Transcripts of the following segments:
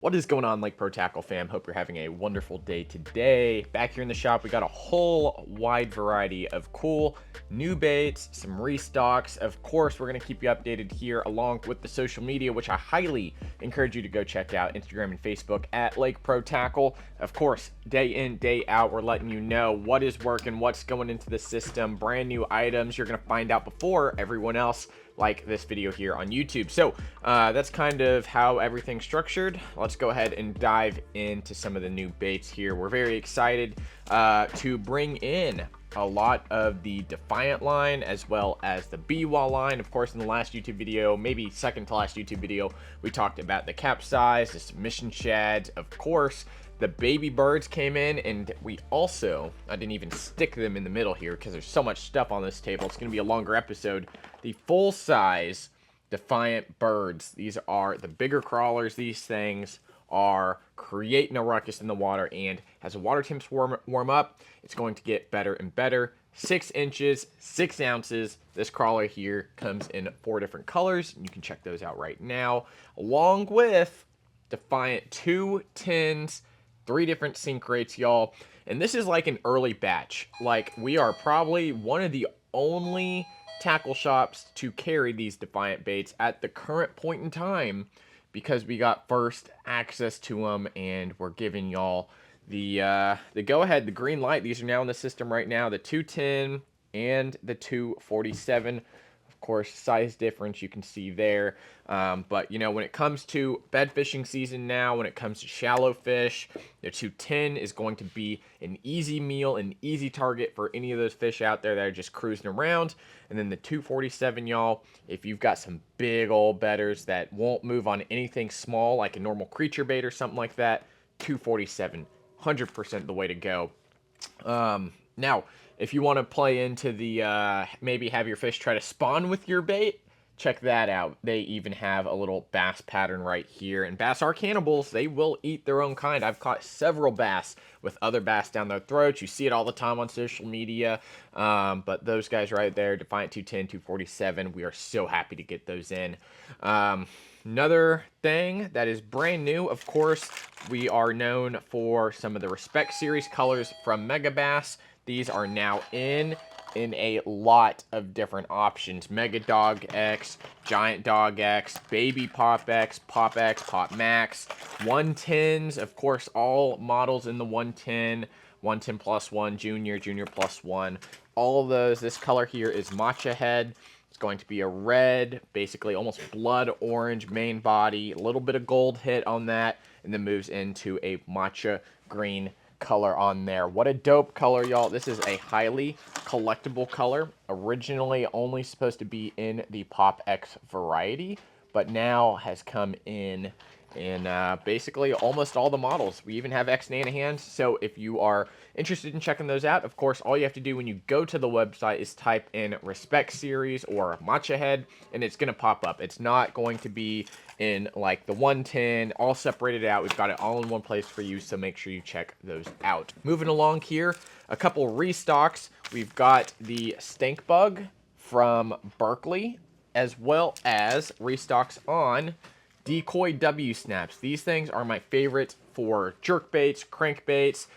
What is going on, Lake Pro Tackle fam? Hope you're having a wonderful day today. Back here in the shop, we got a whole wide variety of cool new baits, some restocks. Of course, we're going to keep you updated here along with the social media, which I highly encourage you to go check out, Instagram and Facebook at Lake Pro Tackle. Of course, day in, day out, we're letting you know what is working, what's going into the system, brand new items. You're going to find out before everyone else, like this video here on YouTube. So that's kind of how everything's structured. Let's go ahead and dive into some of the new baits here. We're very excited to bring in a lot of the Defiant line as well as the B-Wall line. Of course, in the last YouTube video, maybe second to last YouTube video, we talked about the capsize, the submission shads. Of course, the baby birds came in, and we also, I didn't even stick them in the middle here because there's so much stuff on this table. It's going to be a longer episode. The full-size Defiant birds. These are the bigger crawlers. These things are creating a ruckus in the water, and as the water temps warm up, it's going to get better and better. 6 inches, 6 ounces. This crawler here comes in 4 different colors. You can check those out right now, along with Defiant 2 tins, 3 different sink rates, y'all. And this is like an early batch. Like, we are probably one of the only tackle shops to carry these Defiant baits at the current point in time, because we got first access to them, and we're giving y'all the go-ahead, the green light. These are now in the system right now, the 210 and the 247. Of course, size difference you can see there, but you know, when it comes to bed fishing season now, when it comes to shallow fish, the 210 is going to be an easy meal, an easy target for any of those fish out there that are just cruising around. And then the 247, y'all, if you've got some big old bedders that won't move on anything small like a normal creature bait or something like that, 247, 100% the way to go. Now, if you want to play into the maybe have your fish try to spawn with your bait, check that out. They even have a little bass pattern right here. And bass are cannibals. They will eat their own kind. I've caught several bass with other bass down their throats. You see it all the time on social media. But those guys right there, Defiant 210, 247, we are so happy to get those in. Another thing that is brand new, of course, we are known for some of the Respect series colors from Megabass. These are now in a lot of different options. Mega Dog X, Giant Dog X, Baby Pop X, Pop X, Pop Max, 110s, of course, all models in the 110, 110 plus 1, Junior, Junior plus 1, all of those. This color here is Matcha Head. It's going to be a red, basically almost blood orange main body, a little bit of gold hit on that, and then moves into a matcha green color on there. What a dope color, y'all. This is a highly collectible color. Originally only supposed to be in the Pop X variety, but now has come in basically almost all the models. We even have X Nanohands, so if you are interested in checking those out, of course, all you have to do when you go to the website is type in Respect Series or Matcha Head, and it's going to pop up. It's not going to be in like the 110, all separated out. We've got it all in one place for you, so make sure you check those out. Moving along here, a couple restocks. We've got the Stink Bug from Berkeley, as well as restocks on Decoy W snaps. These things are my favorite for jerk baits, crank baits,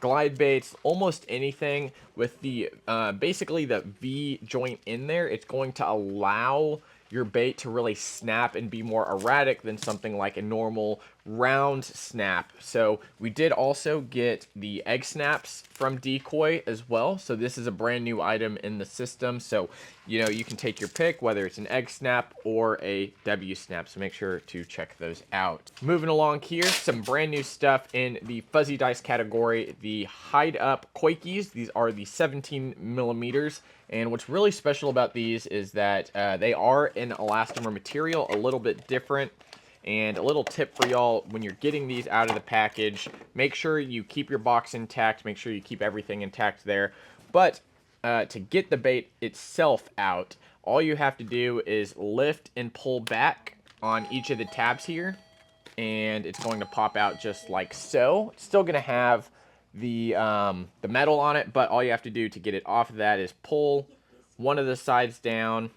glide baits, almost anything with the basically the V joint in there. It's going to allow your bait to really snap and be more erratic than something like a normal round snap. So we did also get the egg snaps from Decoy as well. So this is a brand new item in the system. So, you know, you can take your pick, whether it's an egg snap or a W snap. So make sure to check those out. Moving along here, some brand new stuff in the fuzzy dice category, the Hideup Coikes. These are the 17 millimeters. And what's really special about these is that they are in elastomer material, a little bit different. And a little tip for y'all, when you're getting these out of the package, make sure you keep your box intact, make sure you keep everything intact there. But to get the bait itself out, all you have to do is lift and pull back on each of the tabs here, and it's going to pop out just like so. It's still going to have the metal on it, but all you have to do to get it off of that is pull one of the sides down,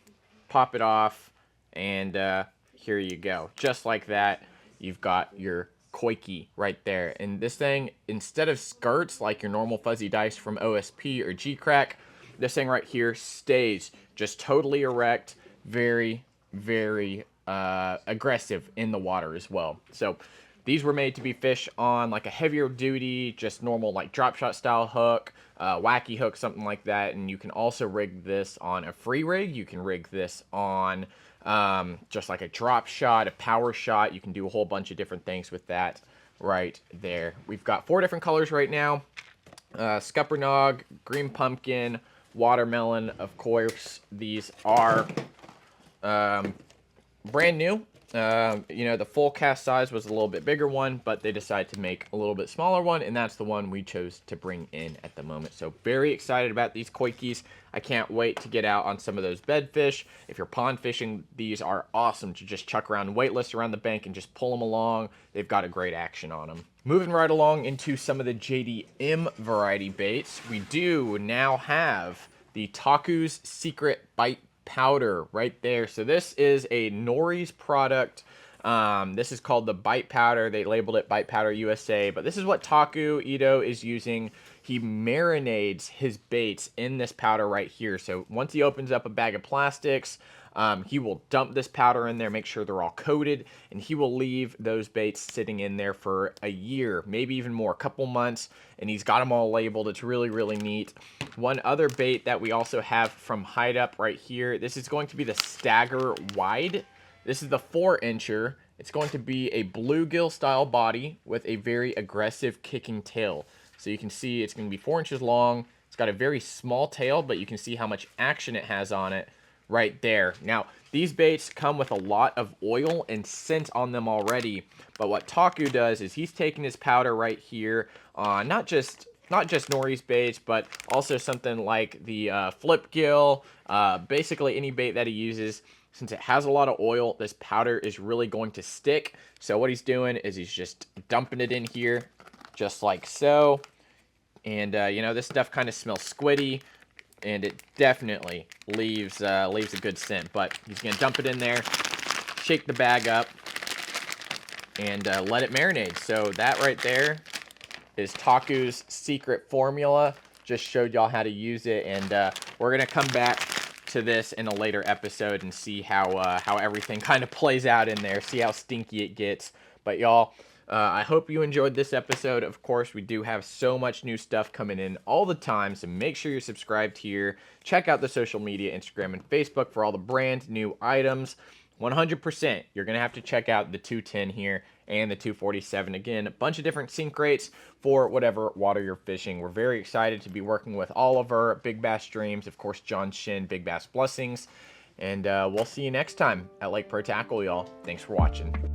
pop it off, and here you go. Just like that, you've got your Coike right there. And this thing, instead of skirts like your normal fuzzy dice from OSP or G-Crack, this thing right here stays just totally erect, very, very aggressive in the water as well. So these were made to be fished on like a heavier duty, just normal like drop shot style hook, wacky hook, something like that. And you can also rig this on a free rig. You can rig this on just like a drop shot, a power shot. You can do a whole bunch of different things with that right there. We've got 4 different colors right now. Scuppernong, green pumpkin, watermelon. Of course, these are brand new. You know, the full cast size was a little bit bigger one, but they decided to make a little bit smaller one, and that's the one we chose to bring in at the moment. So very excited about these Coikes. I can't wait to get out on some of those bedfish. If you're pond fishing, these are awesome to just chuck around weightless around the bank and just pull them along. They've got a great action on them. Moving right along into some of the JDM variety baits, we do now have the Taku's Secret Bite Powder right there. So this is a Nori's product. This is called the Bite Powder. They labeled it Bite Powder USA, but this is what Taku Ito is using. He marinades his baits in this powder right here. So once he opens up a bag of plastics, he will dump this powder in there, make sure they're all coated, and he will leave those baits sitting in there for a year, maybe even more, a couple months, and he's got them all labeled. It's really, really neat. One other bait that we also have from Hideup right here, this is going to be the Stagger Wide. This is the 4-incher. It's going to be a bluegill style body with a very aggressive kicking tail. So you can see it's going to be 4 inches long. It's got a very small tail, but you can see how much action it has on it right there. Now, these baits come with a lot of oil and scent on them already, but what Taku does is he's taking his powder right here on not just Nori's baits, but also something like the flip gill, basically any bait that he uses. Since it has a lot of oil, this powder is really going to stick. So what he's doing is he's just dumping it in here, just like so. And, you know, this stuff kind of smells squiddy, and it definitely leaves a good scent. But he's going to dump it in there, shake the bag up, and let it marinate. So that right there is Taku's secret formula. Just showed y'all how to use it, and we're going to come back to this in a later episode and see how everything kind of plays out in there, see how stinky it gets. But y'all, I hope you enjoyed this episode. Of course, we do have so much new stuff coming in all the time, so make sure you're subscribed here. Check out the social media, Instagram and Facebook, for all the brand new items. 100%, you're going to have to check out the 210 here and the 247. Again, a bunch of different sink rates for whatever water you're fishing. We're very excited to be working with Oliver, Big Bass Streams, of course, John Shin, Big Bass Blessings. And we'll see you next time at Lake Pro Tackle, y'all. Thanks for watching.